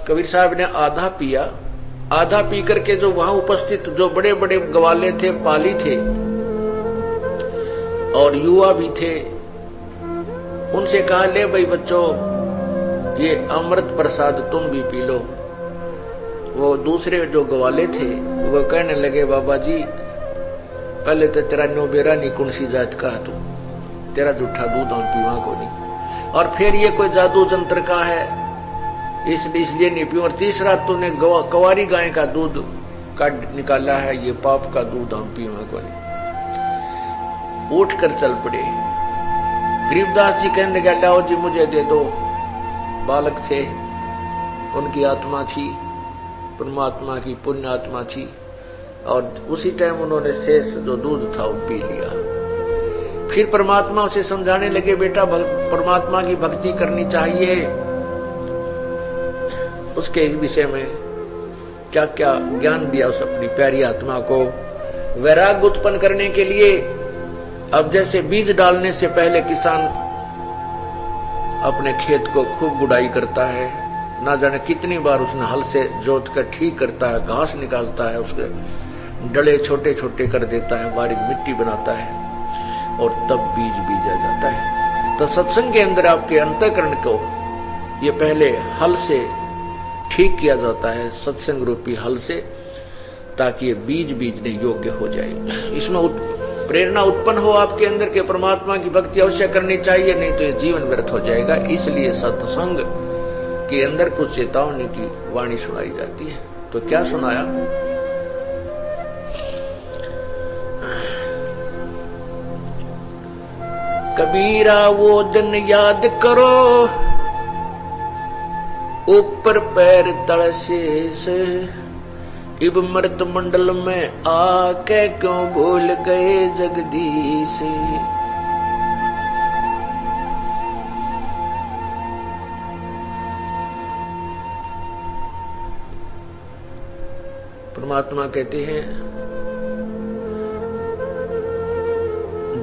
कबीर साहब ने आधा पिया, आधा पी करके जो वहां उपस्थित जो बड़े बड़े ग्वाले थे, पाली थे और युवा भी थे, उनसे कहा, ले भाई बच्चों, ये अमृत प्रसाद तुम भी पी लो। वो दूसरे जो ग्वाले थे वो कहने लगे, बाबा जी पहले तो तेरा नो बेरा नहीं कौन सी जात का तू, तेरा जूठा दूध हम पीवा को नहीं, और फिर ये कोई जादू जंत्र का है इसलिए नहीं पीऊं, और तीसरा तूने कवारी गाय का दूध काट निकाला है, ये पाप का दूध हम पीवा को नहीं। उठ कर चल पड़े। गरीबदास जी कहने लगे, लाओ जी मुझे दे दो। बालक थे, उनकी आत्मा थी, परमात्मा की पुण्य आत्मा थी, और उसी टाइम उन्होंने शेष जो दूध था वो पी लिया। फिर परमात्मा उसे समझाने लगे, बेटा परमात्मा की भक्ति करनी चाहिए, उसके विषय में क्या क्या ज्ञान दिया उस अपनी प्यारी आत्मा को। वैराग्य उत्पन्न करने के लिए अब जैसे बीज डालने से पहले किसान अपने खेत को खूब गुड़ाई करता है, ना जाने कितनी बार उसने हल से जोत कर ठीक करता है, घास निकालता है, उसके डले छोटे छोटे कर देता है, बारीक मिट्टी बनाता है, और तब बीज बीजा जाता है। तो सत्संग के अंदर आपके अंतःकरण को ये पहले हल से ठीक किया जाता है, सत्संग रूपी हल से, ताकि ये बीज बीजने योग्य हो जाए। इसमें प्रेरणा उत्पन्न हो आपके अंदर के परमात्मा की भक्ति अवश्य करनी चाहिए, नहीं तो ये जीवन व्यर्थ हो जाएगा। इसलिए सत्संग के अंदर कुछ चेतावनी की वाणी सुनाई जाती है। तो क्या सुनाया? कबीरा वो दिन याद करो, ऊपर पैर तल शेष, इब मृत मंडल में आके क्यों भूल गए जगदीश। परमात्मा कहते हैं,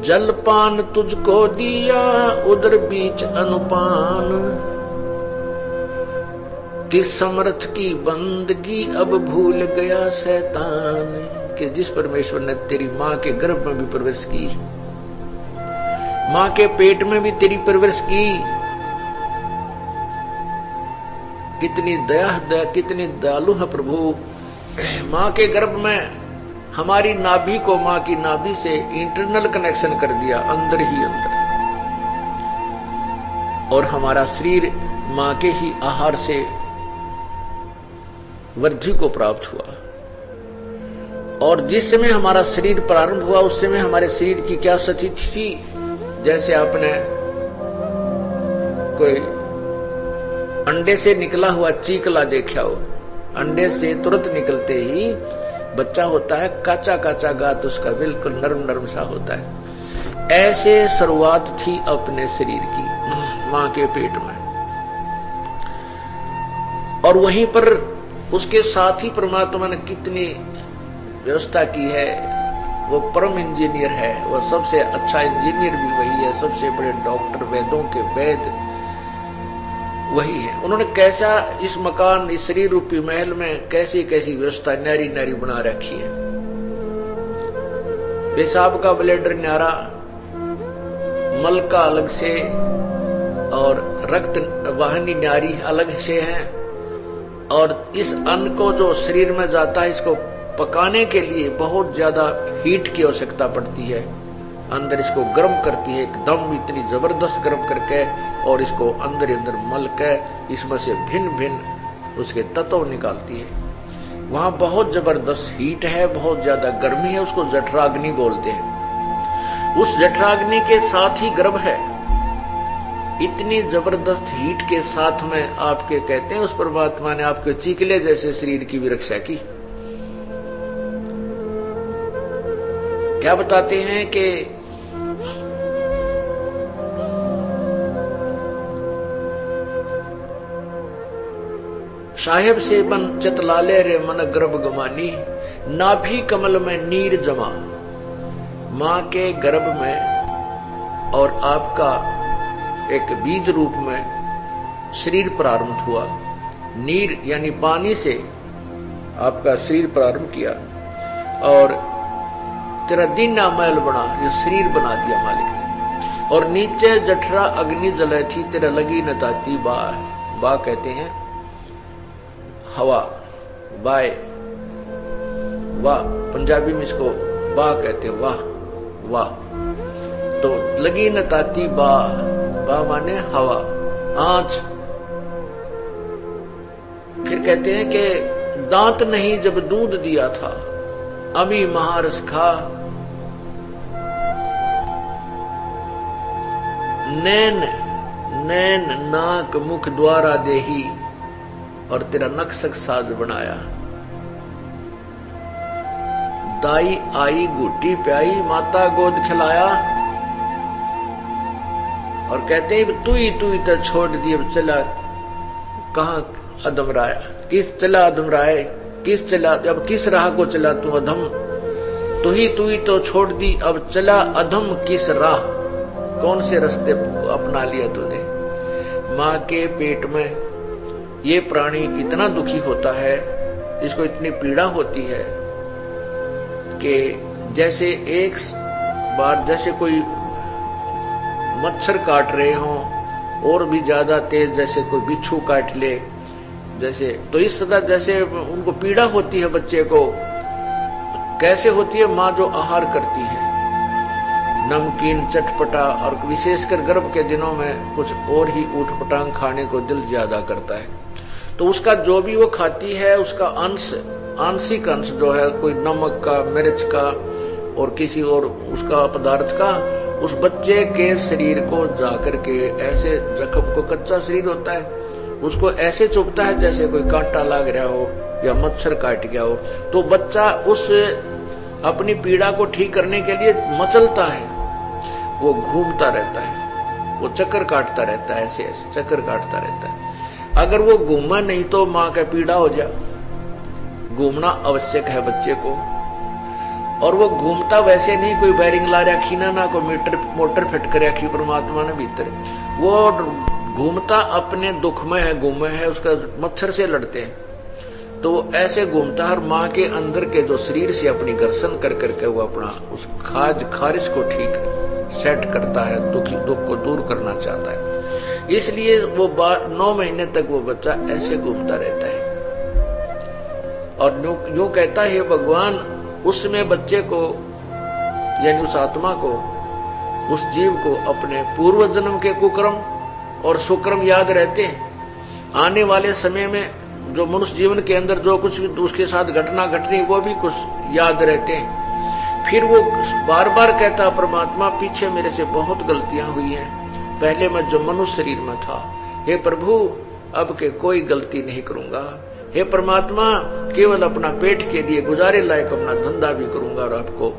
जलपान तुझको दिया उधर बीच अनुपान, जिस समर्थ की बंदगी अब भूल गया शैतान। कि जिस परमेश्वर ने तेरी मां के गर्भ में भी परवरिश की, मां के पेट में भी तेरी परवरिश की, कितनी दया कितनी दयालु है प्रभु। मां के गर्भ में हमारी नाभि को मां की नाभि से इंटरनल कनेक्शन कर दिया, अंदर ही अंदर, और हमारा शरीर मां के ही आहार से वृद्धि को प्राप्त हुआ। और जिस समय हमारा शरीर प्रारंभ हुआ उस समय हमारे शरीर की क्या स्थिति थी? जैसे आपने कोई अंडे से निकला हुआ चीकला देखा हो, अंडे से तुरंत निकलते ही बच्चा होता है, काचा काचा गात उसका बिल्कुल नरम नरम सा होता है। ऐसे शुरुआत थी अपने शरीर की मां के पेट में, और वहीं पर उसके साथ ही परमात्मा ने कितनी व्यवस्था की है। वो परम इंजीनियर है, वो सबसे अच्छा इंजीनियर भी वही है, सबसे बड़े डॉक्टर, वेदों के वेद वही है। उन्होंने कैसा इस मकान, इस शरीर रूपी महल में कैसी कैसी व्यवस्था न्यारी न्यारी बना रखी है। पेशाब का ब्लेडर न्यारा, मल का अलग से, और रक्त वाहिनी न्यारी अलग से है, और इस अन्न को जो शरीर में जाता है इसको पकाने के लिए बहुत ज्यादा हीट की आवश्यकता पड़ती है, अंदर इसको गर्म करती है एकदम, इतनी जबरदस्त गर्म करके, और इसको अंदर अंदर मल के इसमें से भिन्न भिन्न उसके तत्व निकालती है। वहां बहुत जबरदस्त हीट है, बहुत ज्यादा गर्मी है, उसको जठराग्नि बोलते हैं। उस जठराग्नि के साथ ही गर्भ है, इतनी जबरदस्त हीट के साथ में आपके कहते हैं उस परमात्मा ने आपके चीकले जैसे शरीर की भी रक्षा की। क्या बताते हैं कि साहेब से बन चितलाले रे मन गर्भ गमानी, नाभि कमल में नीर जमा। मां के गर्भ में और आपका एक बीज रूप में शरीर प्रारंभ हुआ, नीर यानी पानी से आपका शरीर प्रारंभ किया और तेरा दीना मैल बना, ये शरीर बना दिया मालिक ने। और नीचे जठरा अग्नि जले थी, तेरा लगी न ताती बा। बा कहते हैं हवा, बाय, वाह, पंजाबी में इसको वाह कहते हैं, वाह वाह। तो लगी न ताती बा, बा माने हवा, आंच। फिर कहते हैं कि दांत नहीं जब दूध दिया था, अमी महारस खा। नैन, नैन नाक मुख द्वारा देही, और तेरा नक्शक साज बनाया। दाई आई घुट्टी प्याई, माता गोद खिलाया। और कहते हैं तू ही तो छोड़ दिए, चला कहां अधम राय, किस चला अधम राय, किस चला, अब किस राह को चला तू अधम। तू ही तो छोड़ दी, अब चला अधम किस राह, कौन से रास्ते अपना लिया तूने। मां के पेट में ये प्राणी इतना दुखी होता है, इसको इतनी पीड़ा होती है कि जैसे एक बार जैसे कोई मच्छर काट रहे हों, और भी ज्यादा तेज जैसे कोई बिच्छू काट ले, जैसे तो इस सदा जैसे उनको पीड़ा होती है बच्चे को। कैसे होती है? माँ जो आहार करती है नमकीन चटपटा, और विशेषकर गर्भ के दिनों में कुछ और ही ऊटपटांग खाने को दिल ज्यादा करता है। तो उसका जो भी वो खाती है उसका अंश, आंशिक अंश जो है, कोई नमक का, मिर्च का और किसी और उसका पदार्थ का, उस बच्चे के शरीर को जाकर के ऐसे जख्म को, कच्चा शरीर होता है, उसको ऐसे चुभता है जैसे कोई कांटा लग रहा हो या मच्छर काट गया हो। तो बच्चा उस अपनी पीड़ा को ठीक करने के लिए मचलता है, वो घूमता रहता है, वो चक्कर काटता रहता है, ऐसे ऐसे चक्कर काटता रहता है। अगर वो घूमा नहीं तो माँ का पीड़ा हो जाए। घूमना आवश्यक है बच्चे को, और वो घूमता वैसे नहीं कोई बैरिंग ला रखी ना कोई मोटर फिट कर रखी परमात्मा ने भीतर, वो घूमता अपने दुख में है, गुम में है, उसका मच्छर से लड़ते हैं। तो ऐसे घूमता है, माँ के अंदर के जो शरीर से अपनी घर्षण कर करके वो अपना उस खारिश को ठीक सेट करता है, दुख को दूर करना चाहता है। इसलिए वो 9 महीने तक वो बच्चा ऐसे घूमता रहता है। और यूं कहता है भगवान, उसमें बच्चे को यानी उस आत्मा को, उस जीव को अपने पूर्व जन्म के कुकर्म और सुकर्म याद रहते हैं। आने वाले समय में जो मनुष्य जीवन के अंदर जो कुछ उसके साथ घटना घटनी वो भी कुछ याद रहते हैं। फिर वो बार बार कहता परमात्मा, पीछे मेरे से बहुत गलतियां हुई हैं, पहले मैं जो मनुष्य शरीर में था, हे प्रभु अब के कोई गलती नहीं करूंगा। हे परमात्मा, केवल अपना पेट के लिए गुजारे लायक अपना धंधा भी करूंगा और आपको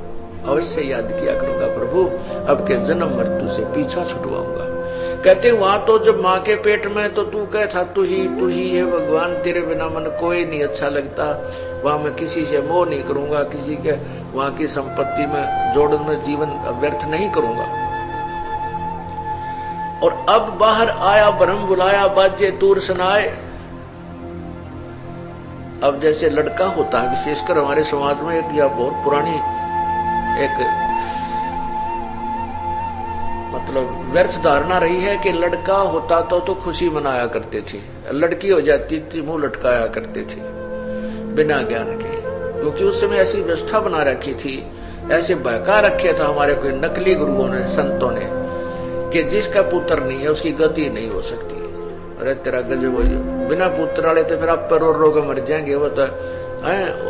अवश्य याद किया करूंगा प्रभु, अब के जन्म मृत्यु से पीछा छुटवाऊंगा। कहते वहां तो जब माँ के पेट में तो तू कह था तू ही है भगवान, तेरे बिना मन कोई नहीं अच्छा लगता, वहां मैं किसी से मोह नहीं करूंगा, किसी के वहां की संपत्ति में जोड़न में जीवन व्यर्थ नहीं करूंगा। और अब बाहर आया ब्रह्म बुलाया, बाजे तूर सुनाए। अब जैसे लड़का होता है, विशेषकर हमारे समाज में एक या बहुत पुरानी एक मतलब व्यर्थ धारणा रही है कि लड़का होता तो खुशी मनाया करते थे, लड़की हो जाती थी मुंह लटकाया करते थे बिना ज्ञान के, क्योंकि उस समय ऐसी व्यवस्था बना रखी थी, ऐसे बहका रखे था हमारे कोई नकली गुरुओं ने, संतों ने, कि जिसका पुत्र नहीं है उसकी गति नहीं हो सकती। अरे तेरा गजब हो, बिना पुत्र वाले तो फिर आप पर रो के मर जाएंगे। वो तो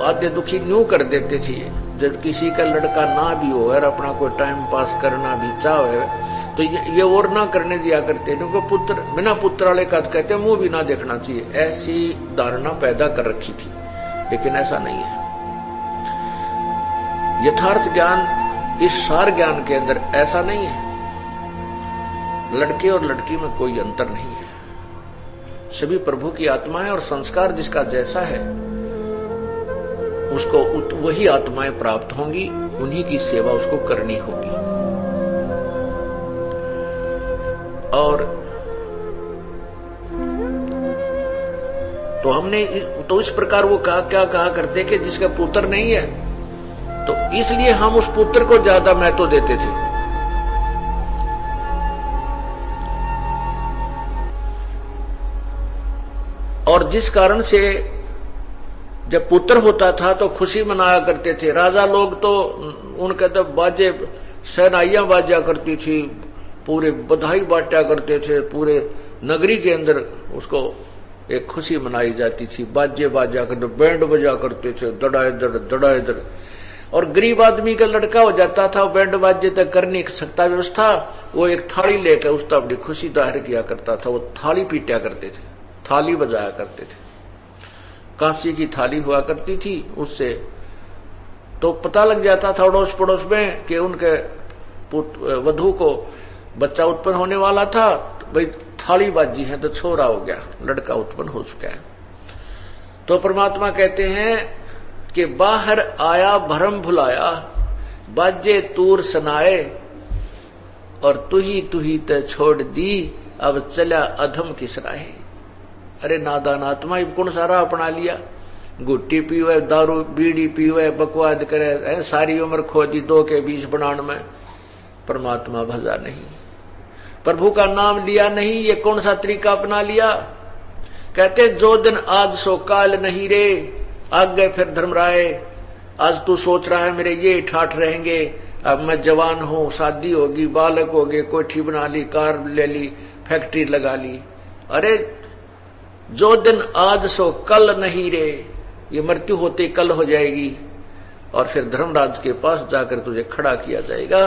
आधे दुखी न्यू कर देते थे। जब किसी का लड़का ना भी हो और अपना कोई टाइम पास करना भी चाहे तो ये और ना करने दिया करते, क्योंकि पुत्र बिना पुत्र वाले का कहते मुंह भी ना देखना चाहिए, ऐसी धारणा पैदा कर रखी थी। लेकिन ऐसा नहीं है। यथार्थ ज्ञान इस सार ज्ञान के अंदर ऐसा नहीं है। लड़के और लड़की में कोई अंतर नहीं है, सभी प्रभु की आत्मा है और संस्कार जिसका जैसा है उसको वही आत्माएं प्राप्त होंगी, उन्हीं की सेवा उसको करनी होगी। और तो हमने तो इस प्रकार वो क्या कहा करते कि जिसका पुत्र नहीं है, तो इसलिए हम उस पुत्र को ज्यादा महत्व देते थे। और जिस कारण से जब पुत्र होता था तो खुशी मनाया करते थे। राजा लोग तो उनके तो बाजे सहनाइयां बाजा करती थी, पूरे बधाई बांटा करते थे, पूरे नगरी के अंदर उसको एक खुशी मनाई जाती थी। बाजे बाजा करते, बैंड बजा करते थे, दड़ा इधर। और गरीब आदमी का लड़का हो जाता था, बैंड बाजे तक कर नहीं सकता व्यवस्था, वो एक थाली लेकर उसका अपनी खुशी जाहिर किया करता था। वो थाली पीटा करते थे, थाली बजाया करते थे। कांसी की थाली हुआ करती थी, उससे तो पता लग जाता था अड़ोस पड़ोस में कि उनके वधू को बच्चा उत्पन्न होने वाला था, तो भाई थाली बाजी है तो छोरा हो गया, लड़का उत्पन्न हो चुका है। तो परमात्मा कहते हैं कि बाहर आया भरम भुलाया, बाजे तूर सनाए, और तुही ते छोड़ दी, अब चला अधम किस राहे। अरे नादान आत्मा कौन सारा अपना लिया, गुट्टी पीवे, दारू बीड़ी पीवे, बकवाद करे, सारी उम्र खो दी 2 के 20 बनाने में, परमात्मा भजा नहीं, प्रभु का नाम लिया नहीं। ये कौन सा तरीका अपना लिया। कहते जो दिन आज सो काल नहीं रे, आगे फिर धर्मराय। आज तू सोच रहा है मेरे ये ठाठ रहेंगे, अब मैं जवान हूं, शादी होगी, बालक हो गए, कोठी बना ली, कार ले ली, फैक्ट्री लगा ली। अरे जो दिन आज सो कल नहीं रे, ये मृत्यु होते कल हो जाएगी, और फिर धर्मराज के पास जाकर तुझे खड़ा किया जाएगा।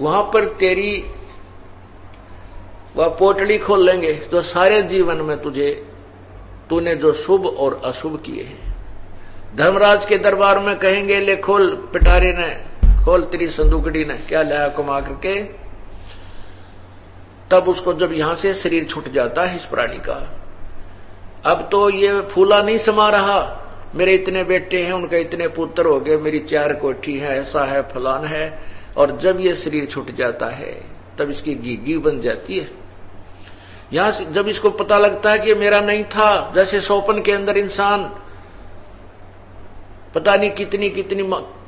वहां पर तेरी वह पोटली खोल लेंगे, तो सारे जीवन में तूने जो शुभ और अशुभ किए हैं, धर्मराज के दरबार में कहेंगे ले खोल, पिटारे ने खोल तेरी संदूकड़ी ने क्या लाया कमा करके। तब उसको जब यहां से शरीर छूट जाता है इस प्राणी का, अब तो ये फूला नहीं समा रहा, मेरे इतने बेटे हैं, उनके इतने पुत्र हो गए, मेरी 4 कोठी है, ऐसा है, फलान है। और जब ये शरीर छूट जाता है तब इसकी घीघी बन जाती है। यहां से जब इसको पता लगता है कि मेरा नहीं था, जैसे सोपन के अंदर इंसान पता नहीं कितनी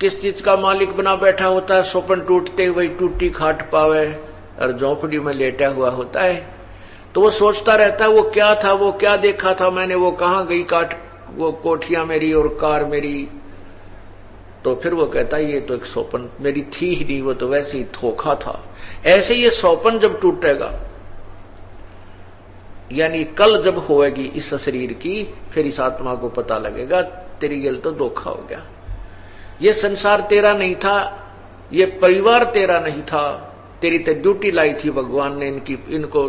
किस चीज का मालिक बना बैठा होता है, सोपन टूटते हुए टूटी खाट पावे, और झोंपड़ी में लेटा हुआ होता है, तो वो सोचता रहता है वो क्या था, वो क्या देखा था मैंने, वो कहां गई वो कोठियां मेरी और कार मेरी। तो फिर वो कहता है ये तो एक सोपन मेरी थी ही नहीं, वो तो वैसे ही धोखा था। ऐसे ये सोपन जब टूटेगा, यानी कल जब होएगी इस शरीर की, फिर इस आत्मा को पता लगेगा तेरी गल तो धोखा हो गया, ये संसार तेरा नहीं था, ये परिवार तेरा नहीं था, तेरी तो ड्यूटी लाई थी भगवान ने, इनको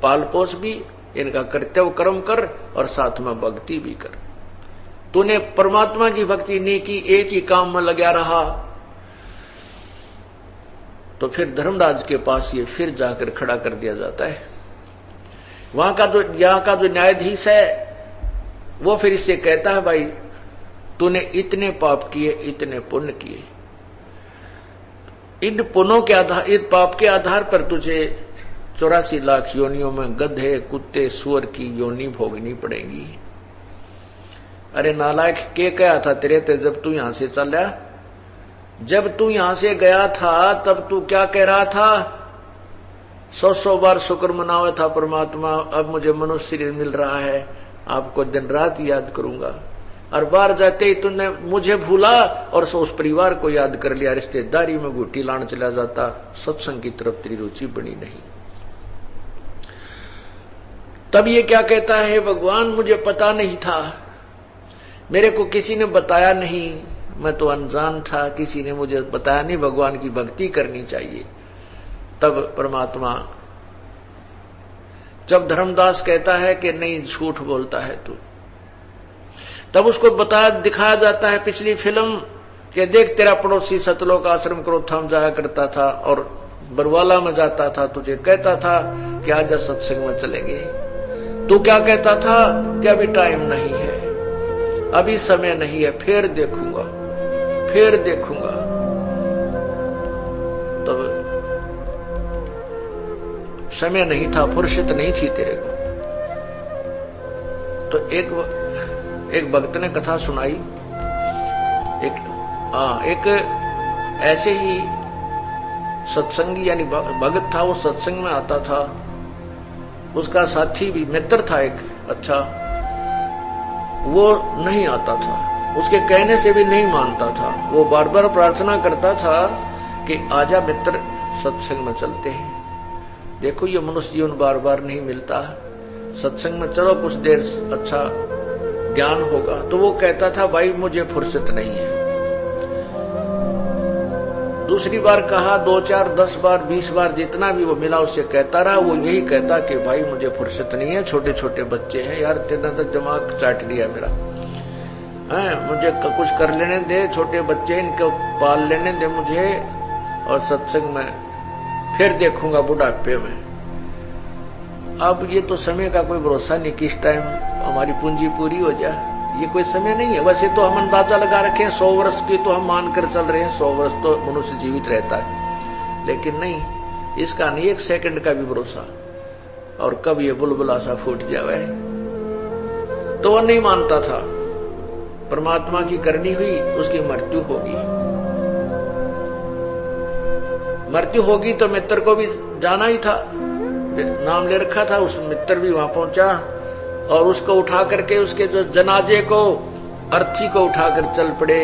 पाल पोस भी, इनका कर्तव्य कर्म कर और साथ में भक्ति भी कर। तूने परमात्मा की भक्ति नहीं की, एक ही काम में लगा रहा, तो फिर धर्मराज के पास ये फिर जाकर खड़ा कर दिया जाता है। यहाँ का जो न्यायाधीश है वो फिर इससे कहता है भाई तूने इतने पाप किए, इतने पुण्य किए, इन पुण्यों के आधार, इन पाप के आधार पर तुझे 84 लाख योनियों में गधे, कुत्ते, सुअर की योनि भोगनी पड़ेगी। अरे नालायक के कहा था तेरे ते जब तू यहां से चला, जब तू यहां से गया था तब तू क्या कह रहा था, 100 बार शुक्र मनावे था परमात्मा, अब मुझे मनुष्य शरीर मिल रहा है, आपको दिन रात याद करूंगा। और बाहर जाते ही तूने मुझे भूला और उस परिवार को याद कर लिया, रिश्तेदारी में घुट्टी लाने चला जाता, सत्संग की तरफ तेरी रुचि बनी नहीं। तब ये क्या कहता है, भगवान मुझे पता नहीं था, मेरे को किसी ने बताया नहीं, मैं तो अनजान था, किसी ने मुझे बताया नहीं भगवान की भक्ति करनी चाहिए। तब परमात्मा, जब धर्मदास कहता है कि नहीं झूठ बोलता है तू, तब उसको दिखाया जाता है पिछली फिल्म कि देख तेरा पड़ोसी सतलोक आश्रम क्रोधाम जाया करता था और बरवाला में जाता था, तुझे कहता था कि आजा सत्संग में चलेंगे, तू क्या कहता था कि अभी टाइम नहीं है, अभी समय नहीं है, फिर देखूंगा, फिर देखूंगा। तो समय नहीं था, फुर्सत नहीं थी तेरे को। तो एक भक्त ने कथा सुनाई। एक ऐसे ही सत्संगी यानी भगत था, वो सत्संग में आता था, उसका साथी भी मित्र था एक अच्छा, वो नहीं आता था, उसके कहने से भी नहीं मानता था। वो बार बार प्रार्थना करता था कि आजा मित्र, सत्संग में चलते हैं। देखो ये मनुष्य जीवन बार बार नहीं मिलता, सत्संग में चलो कुछ देर अच्छा ज्ञान होगा। तो वो कहता था भाई मुझे फुर्सत नहीं है। दूसरी बार कहा, 2 4 10 बार 20 बार जितना भी वो मिला उससे कहता रहा। वो यही कहता कि भाई मुझे फुर्सत नहीं है, छोटे छोटे बच्चे हैं यार, तेरा तक दिमाग चाट लिया मेरा है, मुझे कुछ कर लेने दे, छोटे बच्चे इनको पाल लेने दे मुझे, और सत्संग में फिर देखूंगा बुढ़ापे में। अब ये तो समय का कोई भरोसा नहीं, किस टाइम हमारी पूंजी पूरी हो जाए, ये कोई समय नहीं है। वैसे तो हम अंदाजा लगा रखे हैं 100 वर्ष की तो हम मानकर चल रहे हैं, 100 वर्ष तो मनुष्य जीवित रहता है, लेकिन नहीं, इसका नहीं 1 सेकंड का भी भरोसा। और कब ये बुलबुला सा फूट जावे। तो वह नहीं मानता था, परमात्मा की करनी हुई, उसकी मृत्यु होगी। मृत्यु होगी तो मित्र को भी जाना ही था, नाम ले रखा था, उस मित्र भी वहां पहुंचा और उसको उठा करके उसके जो जनाजे को, अर्थी को उठाकर चल पड़े।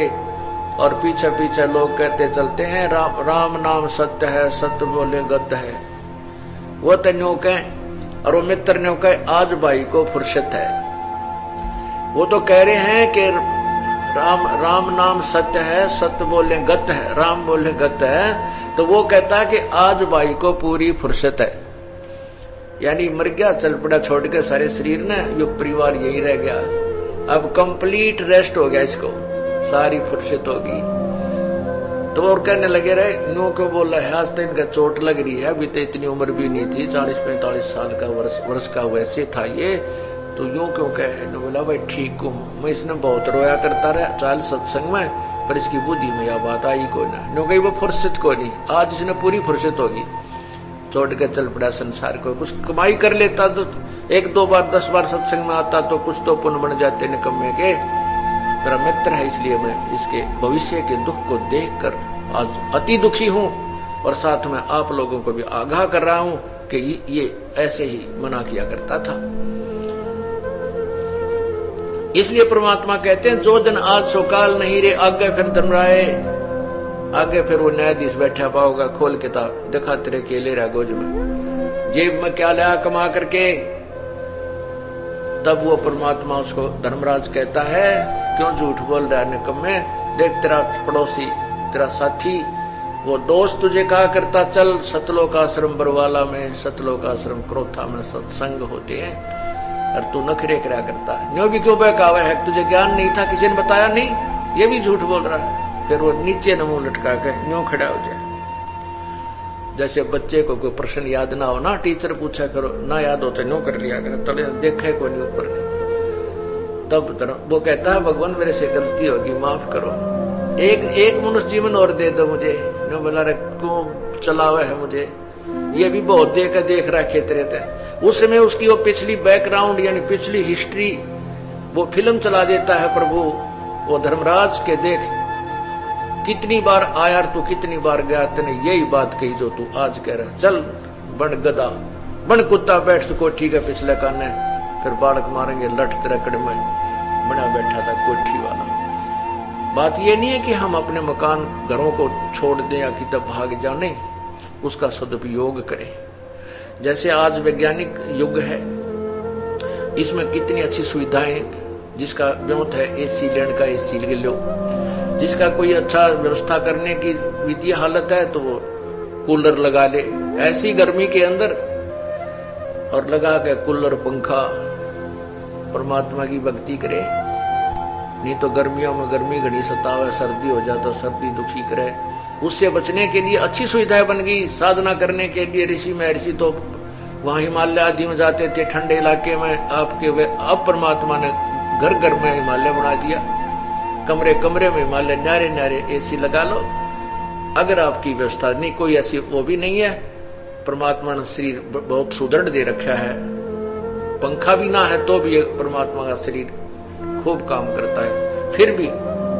और पीछे पीछे लोग कहते चलते हैं राम राम नाम सत्य है, सत्य बोले गत है। वो तो न्यों कहें, और वो मित्र न्यों कहे आज भाई को फुर्सत है। वो तो कह रहे हैं कि राम राम नाम सत्य है, सत्य बोले गत है, राम बोले गत है। तो वो कहता है कि आज भाई को पूरी फुर्सत है, यानी मर गया, चल पड़ा छोड़ के सारे शरीर ने, यो परिवार यही रह गया, अब कंप्लीट रेस्ट हो गया, इसको सारी फुर्सत होगी। तो और कहने लगे रहे, न्यू क्यों बोल रहा है, आज तो इनका चोट लग रही है, अभी तो इतनी उम्र भी नहीं थी, 40-45 साल का वर्ष का वैसे था ये, तो यूं क्यों कहे। बोला भाई ठीक हूँ मैं, इसने बहुत रोया करता रहा चाल सत्संग में, पर इसकी बुद्धि में यह बात आई को ना, न्यू कही वो फुर्सत को नहीं, आज इसने पूरी फुर्सत होगी, छोड़ के चल पड़ा संसार को। कुछ कमाई कर लेता तो 1-2 बार 10 बार सत्संग में आता तो कुछ तो पुण्य बन जाते निकम्मे के। मेरा मित्र है, इसलिए मैं इसके भविष्य के दुख को देखकर आज अति दुखी हूं, और साथ में आप लोगों को भी आगाह कर रहा हूं कि ये ऐसे ही मना किया करता था। इसलिए परमात्मा कहते हैं, जो दिन आज सो काल नहीं रे, आगे फिर धर्मराय, आगे फिर वो न्यायाधीश बैठा पाओगा, खोल किताब देखा तेरे केले रहा गोज में, जेब में क्या लाया कमा करके। तब वो परमात्मा उसको धर्मराज कहता है, क्यों झूठ बोल रहा है निकम्मे, देख तेरा पड़ोसी, तेरा साथी, वो दोस्त तुझे कहा करता चल सतलोकाश्रम बरवाला में, सतलोकाश्रम क्रोथा में सत्संग होते हैं, और तू नखरे करा करता है। न्यों भी क्यों बहकावा है, तुझे ज्ञान नहीं था, किसी ने बताया नहीं, ये भी झूठ बोल रहा है। फिर वो नीचे न मुंह लटका के न्यों खड़ा हो जाए। जैसे बच्चे को कोई प्रश्न याद ना हो ना, टीचर पूछा करो, ना याद हो तो न्यों कर लिया करो, तले देखे कोई नहीं ऊपर नहीं। तब वो कहता है भगवान मेरे से गलती होगी, माफ करो, एक मनुष्य जीवन और दे दो मुझे। न्यों बोला रे क्यों चलावा है मुझे, ये भी बहुत देख रहा खेत रहते। उस समय उसकी वो पिछली बैकग्राउंड यानी पिछली हिस्ट्री वो फिल्म चला देता है प्रभु। वो धर्मराज के देख कितनी बार आया तू, कितनी बार गया, तेने यही बात कही जो तू आज कह रहा, चल बन गधा, बन कुत्ता, बैठ तो कोठी के पिछले काने, फिर बालक मारेंगे लठ तिरकड़ में बना बैठा था कोठी वाला। बात ये नहीं है कि हम अपने मकान घरों को छोड़ दें या कि तब भाग जाने, उसका सदुपयोग करें। जैसे आज वैज्ञानिक युग है, इसमें कितनी अच्छी सुविधाएं, जिसका व्योत है एसी लेने का एसी ले लो, जिसका कोई अच्छा व्यवस्था करने की वित्तीय हालत है तो वो कूलर लगा ले ऐसी गर्मी के अंदर, और लगा के कूलर पंखा परमात्मा की भक्ति करे। नहीं तो गर्मियों में गर्मी घड़ी सतावे, सर्दी हो जाए तो सर्दी दुखी करे। उससे बचने के लिए अच्छी सुविधाएं बन गई, साधना करने के लिए ऋषि महर्षि तो वहां हिमालय आदि में जाते थे, ठंडे इलाके में आपके। अब परमात्मा ने घर घर में हिमालय बना दिया, कमरे कमरे में हिमालय, न्यारे न्यारे एसी लगा लो। अगर आपकी व्यवस्था नहीं कोई ऐसी वो भी नहीं है, परमात्मा ने शरीर बहुत सुदृढ़ दे रखा है, पंखा भी ना है तो भी परमात्मा का शरीर खूब काम करता है। फिर भी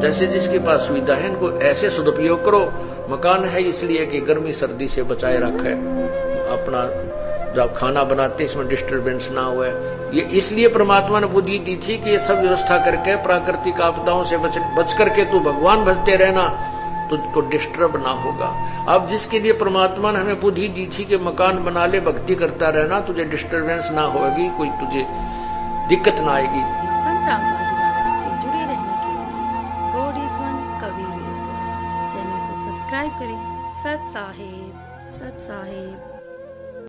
जैसे जिसके पास सुविधा है इनको ऐसे सदुपयोग करो। मकान है इसलिए कि गर्मी सर्दी से बचाए रखे, अपना जब खाना बनाते इसमें डिस्टरबेंस ना हुए। ये इसलिए परमात्मा ने बुद्धि दी थी कि ये सब व्यवस्था करके प्राकृतिक आपदाओं से बच करके तू भगवान भजते रहना, तुझको डिस्टर्ब ना होगा। अब जिसके लिए परमात्मा ने हमें बुद्धि दी थी कि मकान बना ले, भक्ति करता रहना, तुझे डिस्टरबेंस ना होगी, कोई तुझे दिक्कत ना आएगी। संत रामबाजी महाराज से जुड़े रहने के लिए God is one, Kabir is God channel को सब्सक्राइब करें। सत साहेब, सत साहेब।